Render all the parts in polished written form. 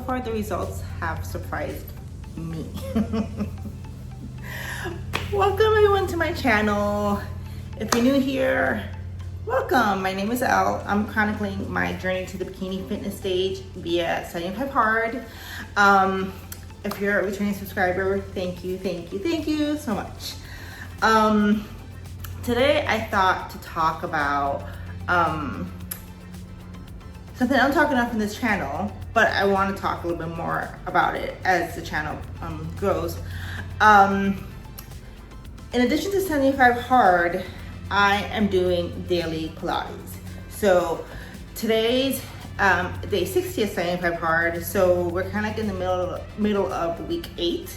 far the results have surprised me. Welcome everyone to my channel. If you're new here, welcome. My name is Elle. I'm chronicling my journey to the bikini fitness stage via 75 Hard. If you're a returning subscriber, thank you so much. Today I thought to talk about something I don't talk enough in this channel, but I want to talk a little bit more about it as the channel grows. In addition to 75 Hard, I am doing daily Pilates. So today's day 60 of 75 Hard, so we're kind of like in the middle of week 8.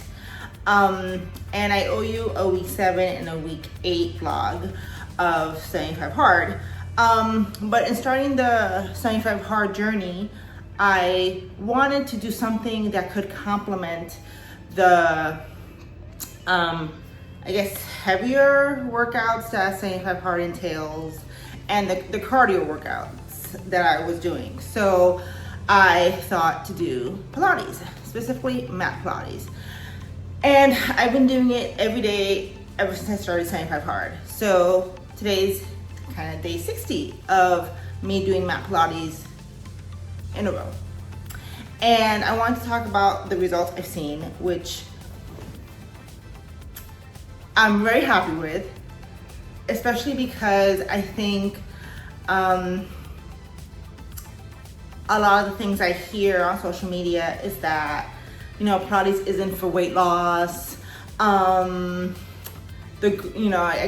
And I owe you a week 7 and a week 8 vlog of 75 Hard. But in starting the 75 Hard journey, I wanted to do something that could complement the, I guess, heavier workouts that 75 Hard entails and the cardio workouts that I was doing. So I thought to do Pilates, specifically mat Pilates. And I've been doing it every day ever since I started 75 Hard. So today's kind of day 60 of me doing mat Pilates in a row. And I wanted to talk about the results I've seen, which I'm very happy with, especially because I think a lot of the things I hear on social media is that, you know, Pilates isn't for weight loss. I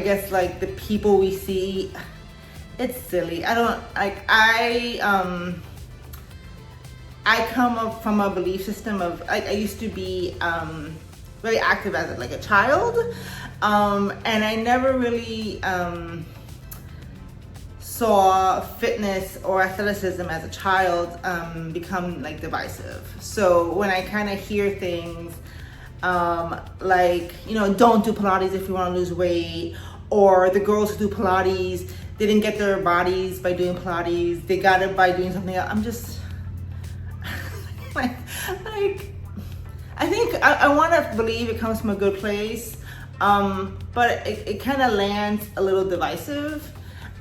guess like the people we see, it's silly. I come up from a belief system of, I used to be very active as a child, and I never really saw fitness or athleticism as a child become like divisive. So when I kind of hear things like, you know, don't do Pilates if you want to lose weight, or the girls who do Pilates, they didn't get their bodies by doing Pilates, they got it by doing something else. I'm just I think I want to believe it comes from a good place, but it kind of lands a little divisive.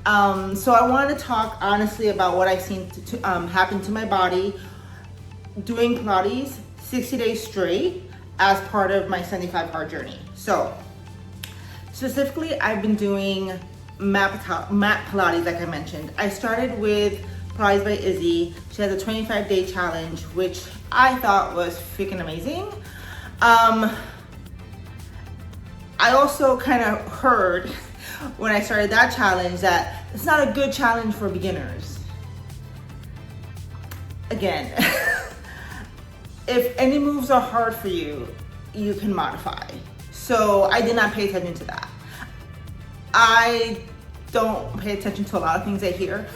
So I want to talk honestly about what I've seen happen to my body doing Pilates 60 days straight as part of my 75 Hard journey. So specifically, I've been doing mat Pilates, like I mentioned. I started with Pilates by Izzy. She has a 25-day challenge, which I thought was freaking amazing. I also kind of heard when I started that challenge that it's not a good challenge for beginners. Again, if any moves are hard for you, you can modify. So I did not pay attention to that. I don't pay attention to a lot of things I hear.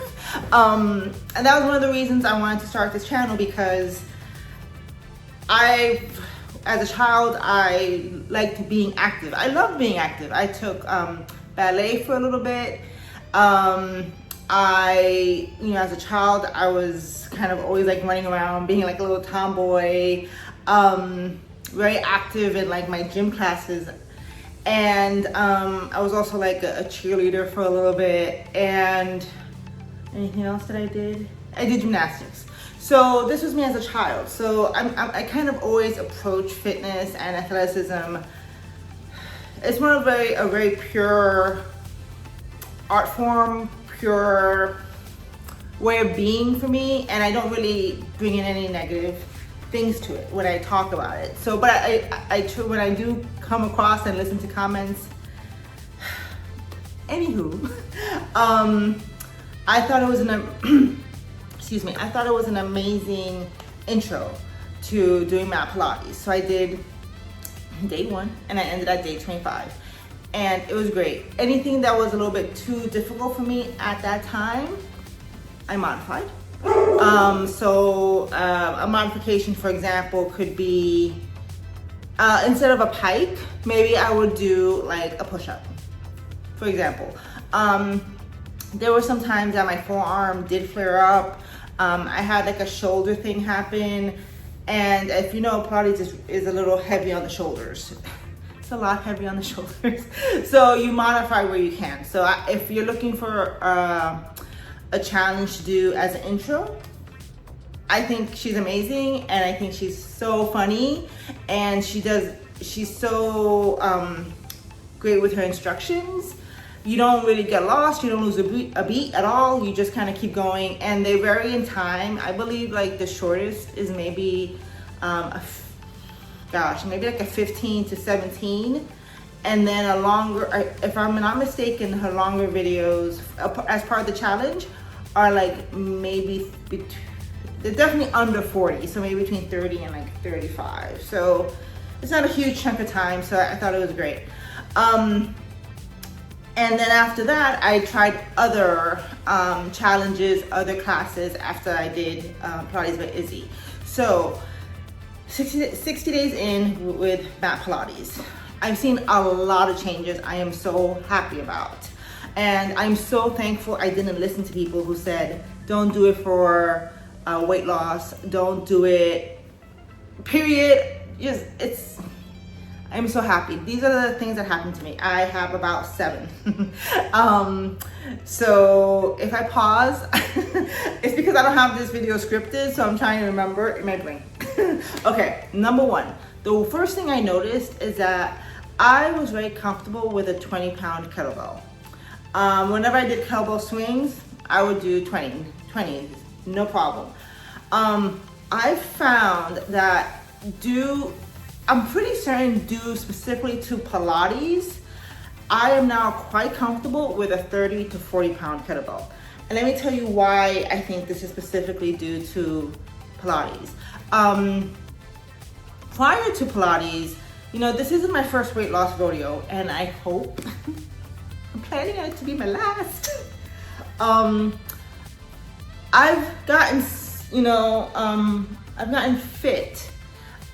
And that was one of the reasons I wanted to start this channel, because as a child, I liked being active. I loved being active. I took ballet for a little bit. As a child, I was kind of always like running around, being like a little tomboy, very active in like my gym classes. And I was also like a cheerleader for a little bit. And anything else that I did? I did gymnastics. So this was me as a child. So I kind of always approach fitness and athleticism. It's more of a very pure art form, pure way of being for me, and I don't really bring in any negative things to it when I talk about it. So, but when I do come across and listen to comments, anywho, I thought it was I thought it was an amazing intro to doing mat Pilates. So I did day 1 and I ended at day 25. And it was great. Anything that was a little bit too difficult for me at that time, I modified. A modification, for example, could be instead of a pike, maybe I would do like a push-up, for example. There were some times that my forearm did flare up. I had like a shoulder thing happen, And if you know, Pilates is a little heavy on the shoulders. It's a lot heavy on the shoulders. So you modify where you can. So if you're looking for a challenge to do as an intro, I think she's amazing, and I think she's so funny, and she's so great with her instructions. You don't really get lost, you don't lose a beat at all, you just kind of keep going, and they vary in time. I believe like the shortest is maybe maybe like a 15 to 17, and then a longer, if I'm not mistaken, her longer videos as part of the challenge are like maybe they're definitely under 40, so maybe between 30 and like 35. So it's not a huge chunk of time, so I thought it was great. And then after that, I tried other challenges, other classes after I did Pilates by Izzy. So 60 days in with Mat Pilates. I've seen a lot of changes I am so happy about. And I'm so thankful I didn't listen to people who said, don't do it for weight loss, don't do it, period. I'm so happy. These are the things that happened to me. I have about 7. So if I pause, it's because I don't have this video scripted, so I'm trying to remember in my brain. Okay, number 1. The first thing I noticed is that I was very comfortable with a 20-pound kettlebell. Whenever I did kettlebell swings, I would do 20, no problem. I found that I'm pretty certain due specifically to Pilates, I am now quite comfortable with a 30 to 40 pound kettlebell. And let me tell you why I think this is specifically due to Pilates. Prior to Pilates, you know, this isn't my first weight loss rodeo, and I hope, I'm planning on it to be my last. I've gotten, you know, I've gotten fit,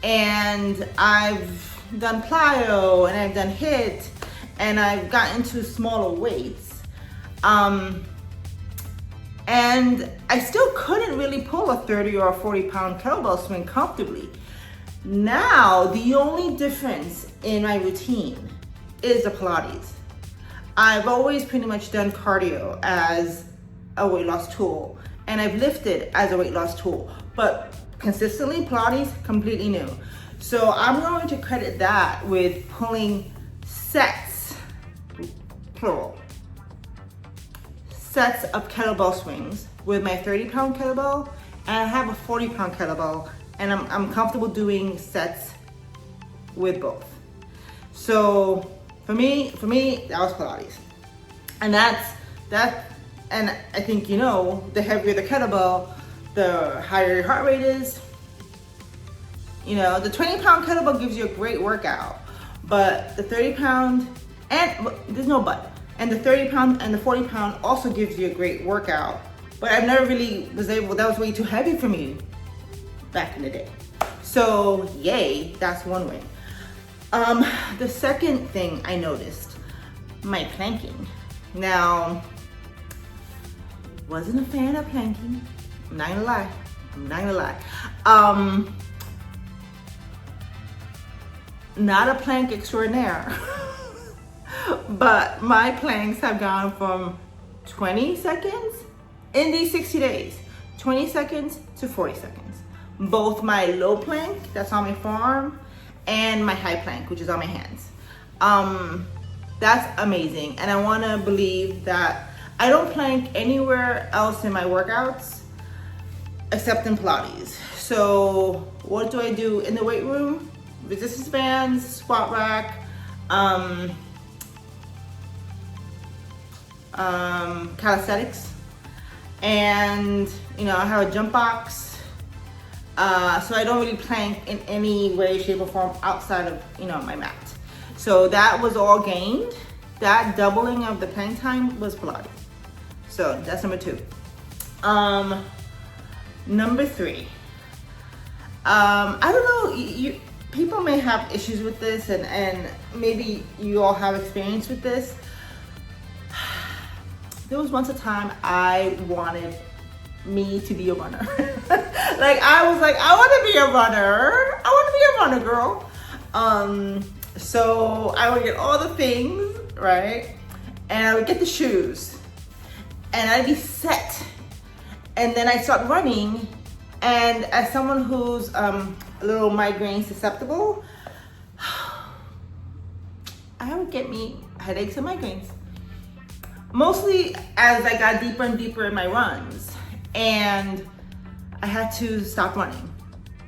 and I've done plyo, and I've done HIIT, and I've gotten to smaller weights. And I still couldn't really pull a 30 or a 40 pound kettlebell swing comfortably. Now, the only difference in my routine is the Pilates. I've always pretty much done cardio as a weight loss tool, and I've lifted as a weight loss tool, but consistently Pilates, completely new. So I'm going to credit that with pulling sets, plural, sets of kettlebell swings with my 30 pound kettlebell, and I have a 40 pound kettlebell, and I'm comfortable doing sets with both. So for me, that was Pilates. And and I think, you know, the heavier the kettlebell, the higher your heart rate is. You know, the 20 pound kettlebell gives you a great workout, but the 30 pound, and there's no but, and the 30 pound and the 40 pound also gives you a great workout, but I've never really that was way too heavy for me back in the day. So yay, that's one way. The second thing I noticed, my planking. Now, wasn't a fan of planking. I'm not gonna lie. Not a plank extraordinaire, but my planks have gone from 20 seconds in these 60 days, 20 seconds to 40 seconds. Both my low plank, that's on my forearm, and my high plank, which is on my hands. That's amazing. And I wanna believe that I don't plank anywhere else in my workouts except in Pilates. So what do I do in the weight room? Resistance bands, squat rack, calisthenics, and you know, I have a jump box. So I don't really plank in any way, shape, or form outside of, you know, my mat. So that was all gained. That doubling of the plank time was Pilates. So that's number 2. Number 3. I don't know, people may have issues with this, and maybe you all have experience with this. There was once a time I wanted me to be a runner. Like I was like, I want to be a runner. I want to be a runner, girl. So I would get all the things, right? And I would get the shoes and I'd be set. And then I start running. And as someone who's a little migraine susceptible, I would get me headaches and migraines. Mostly as I got deeper and deeper in my runs. And I had to stop running,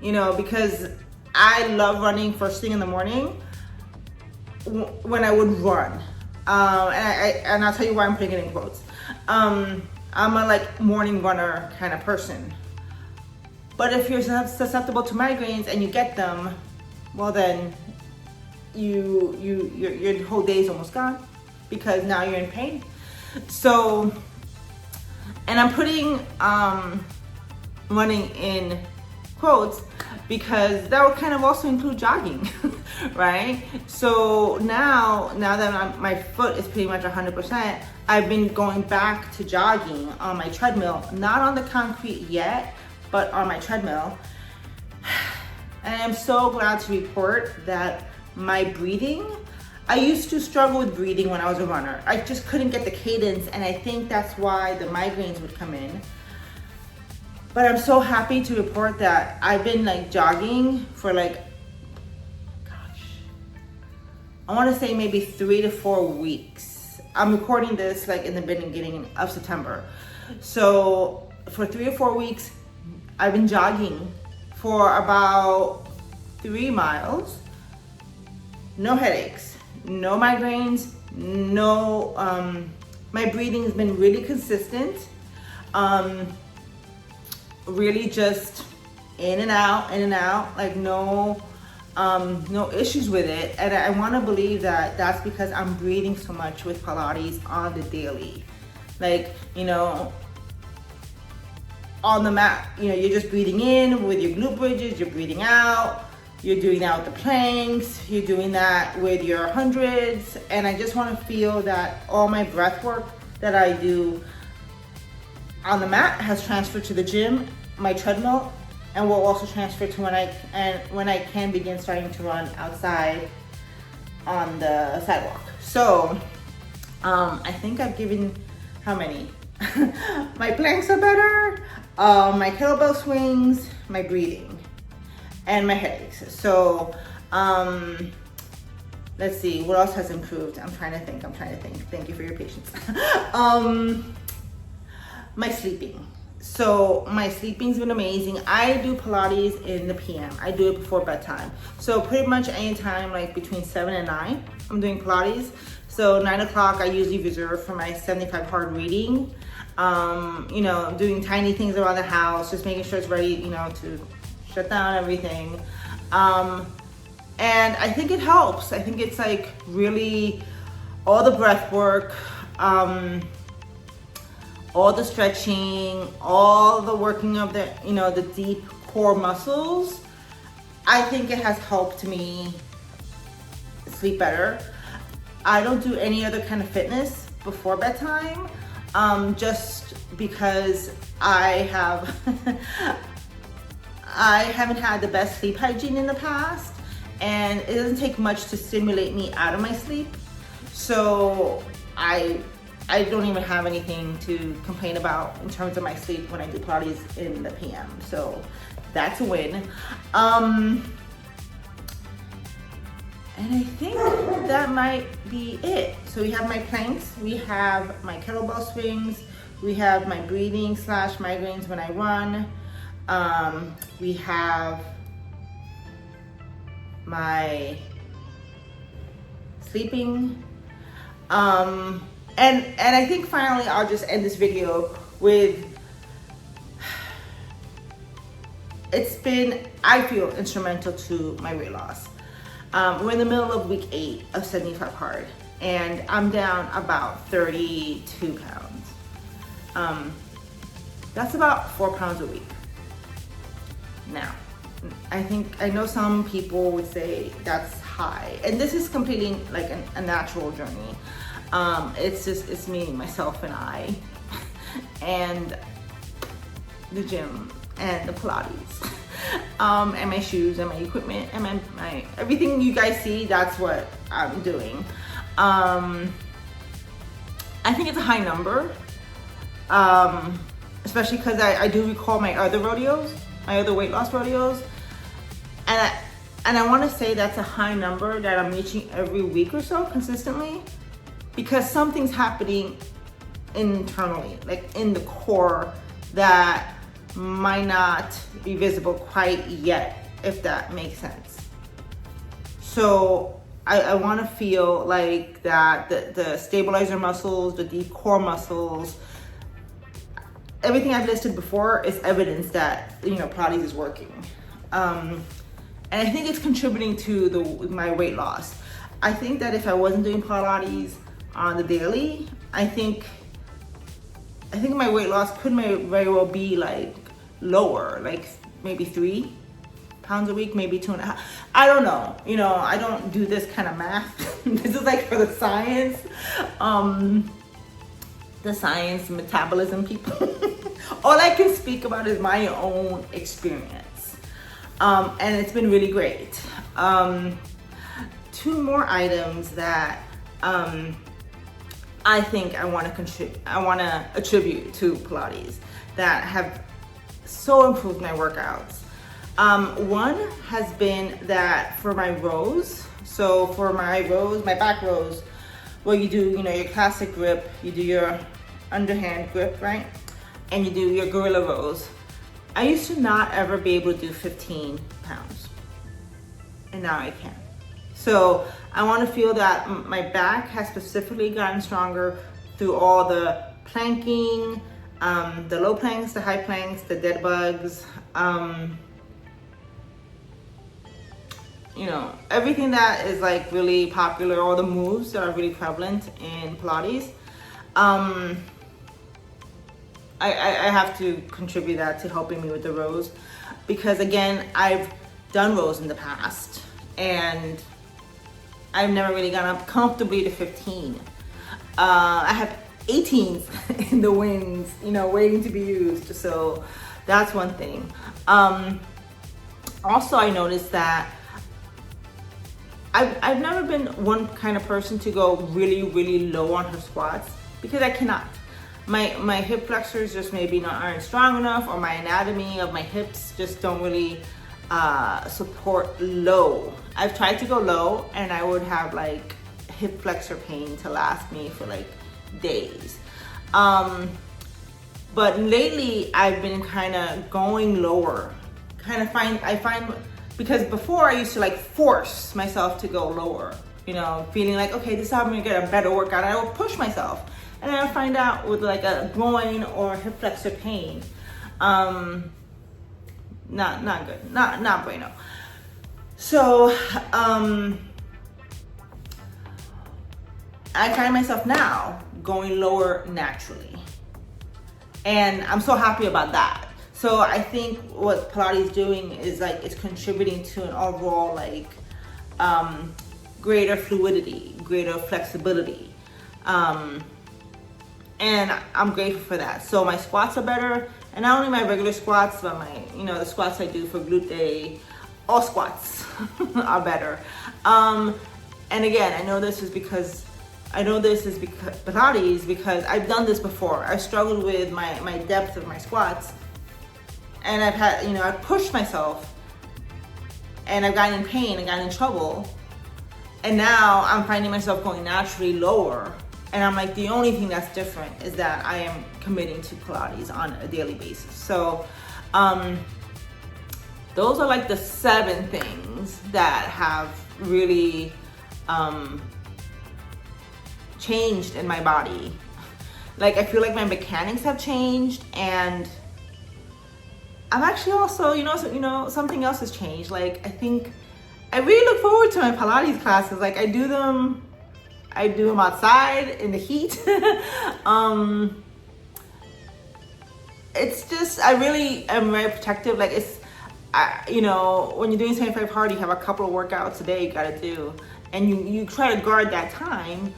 you know, because I love running first thing in the morning when I would run. And I'll tell you why I'm putting it in quotes. I'm a like morning runner kind of person. But if you're susceptible to migraines and you get them, well then your whole day is almost gone because now you're in pain. So, and I'm putting running in quotes because that would kind of also include jogging, right? So now that my foot is pretty much 100%, I've been going back to jogging on my treadmill, not on the concrete yet, but on my treadmill. And I'm so glad to report that my breathing, I used to struggle with breathing when I was a runner. I just couldn't get the cadence, and I think that's why the migraines would come in. But I'm so happy to report that I've been like jogging for like, gosh, I want to say maybe 3 to 4 weeks. I'm recording this like in the beginning of September. So for 3 or 4 weeks, I've been jogging for about 3 miles. No headaches, no migraines, no, my breathing has been really consistent. Really just in and out, like no issues with it. And I want to believe that that's because I'm breathing so much with Pilates on the daily. Like, you know, on the mat, you know, you're just breathing in with your glute bridges, you're breathing out, you're doing that with the planks, you're doing that with your hundreds. And I just want to feel that all my breath work that I do on the mat has transferred to the gym, my treadmill, and will also transfer to when I can begin starting to run outside on the sidewalk. So I think I've given how many? My planks are better, my kettlebell swings, my breathing, and my headaches. So let's see, what else has improved? I'm trying to think. Thank you for your patience. My sleeping. So my sleeping's been amazing. I do Pilates in the PM. I do it before bedtime. So pretty much anytime like between 7 and 9, I'm doing Pilates. So 9 o'clock I usually reserve for my 75 hard reading. You know, doing tiny things around the house, just making sure it's ready, you know, to shut down everything. And I think it helps. I think it's like really all the breath work, all the stretching, all the working of the, you know, the deep core muscles. I think it has helped me sleep better. I don't do any other kind of fitness before bedtime, just because I haven't had the best sleep hygiene in the past, and it doesn't take much to stimulate me out of my sleep. So I don't even have anything to complain about in terms of my sleep when I do Pilates in the PM. So that's a win. And I think that might be it. So we have my planks, we have my kettlebell swings, we have my breathing / migraines when I run. We have my sleeping. And I think finally I'll just end this video with, it's been, I feel, instrumental to my weight loss. We're in the middle of week 8 of 75 hard, and I'm down about 32 pounds. That's about 4 pounds a week. Now, I know some people would say that's high, and this is completely like a natural journey. It's me, myself, and I. And the gym and the Pilates. And my shoes and my equipment and my everything you guys see, that's what I'm doing. I think it's a high number, especially because I do recall my other rodeos, my other weight loss rodeos, and I want to say that's a high number that I'm reaching every week or so consistently, because something's happening internally, like in the core, that might not be visible quite yet, if that makes sense. So I want to feel like that the stabilizer muscles, the deep core muscles, everything I've listed before is evidence that, you know, Pilates is working. And I think it's contributing to my weight loss. I think that if I wasn't doing Pilates on the daily, I think my weight loss could very well be like lower, like maybe 3 pounds a week, maybe 2.5. I don't know. You know, I don't do this kind of math. This is like for the science, metabolism people. All I can speak about is my own experience. And it's been really great. 2 more items that I think I want to attribute to Pilates that have so improved my workouts. One has been that for my rows, so for my rows, my back rows, where you do, you know, your classic grip, you do your underhand grip, right? And you do your gorilla rows. I used to not ever be able to do 15 pounds, and now I can. So I want to feel that my back has specifically gotten stronger through all the planking, the low planks, the high planks, the dead bugs, you know, everything that is like really popular, all the moves that are really prevalent in Pilates. I have to contribute that to helping me with the rows, because again, I've done rows in the past and I've never really gone up comfortably to 15. I have 18s in the wings, you know, waiting to be used. So that's one thing. Also, I noticed that I've never been one kind of person to go really, really low on her squats, because I cannot. My hip flexors just maybe aren't strong enough, or my anatomy of my hips just don't really support low. I've tried to go low and I would have like hip flexor pain to last me for like days. But lately I've been kind of going lower. I find because before I used to like force myself to go lower, you know, feeling like, okay, this is how I'm gonna get a better workout. And I would push myself. And then I find out with like a groin or hip flexor pain, not good, not bueno. So I find myself now going lower naturally, and I'm so happy about that. So I think what Pilates is doing is like it's contributing to an overall like greater fluidity, greater flexibility. And I'm grateful for that. So my squats are better, and not only my regular squats, but my, you know, the squats I do for glute day, all squats are better. And again, I know this is because Pilates, because I've done this before. I've struggled with my depth of my squats, and I've had, you know, I've pushed myself, and I've gotten in pain and gotten in trouble, and now I'm finding myself going naturally lower. And I'm like, the only thing that's different is that I am committing to Pilates on a daily basis. So those are like the 7 things that have really changed in my body. Like, I feel like my mechanics have changed, and I'm actually also, you know, something else has changed. Like, I think I really look forward to my Pilates classes. Like, I do them outside in the heat. It's just, I really am very protective. Like, you know, when you're doing 75 hard, you have a couple of workouts a day you gotta do, and you try to guard that time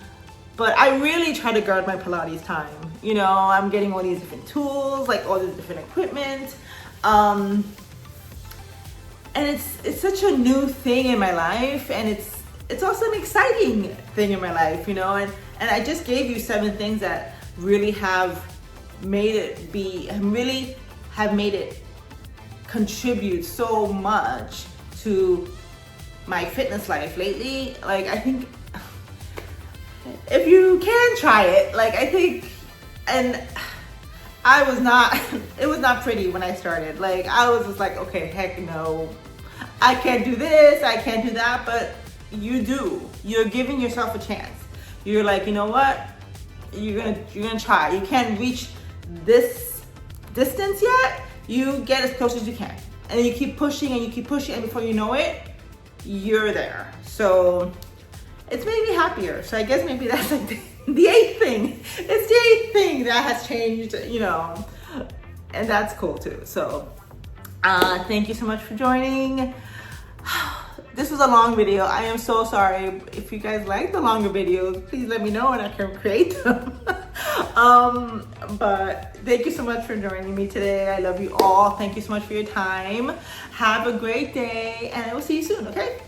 but I really try to guard my Pilates time. You know, I'm getting all these different tools, like all this different equipment. And it's such a new thing in my life, and it's also an exciting thing in my life, you know, and I just gave you 7 things that really have made it contribute so much to my fitness life lately. Like, I think if you can try it, like, I think, and it was not pretty when I started. Like, I was just like, okay, heck no, I can't do this, I can't do that, but you're giving yourself a chance. You're like, you know what, you're gonna try. You can't reach this distance yet, you get as close as you can, and then you keep pushing and you keep pushing, and before you know it, you're there. So it's made me happier. So I guess maybe that's like the 8th thing. It's the 8th thing that has changed, you know, and that's cool too. So thank you so much for joining. This was a long video. I am so sorry. If you guys like the longer videos, please let me know and I can create them. But thank you so much for joining me today. I love you all. Thank you so much for your time. Have a great day, and I will see you soon, okay?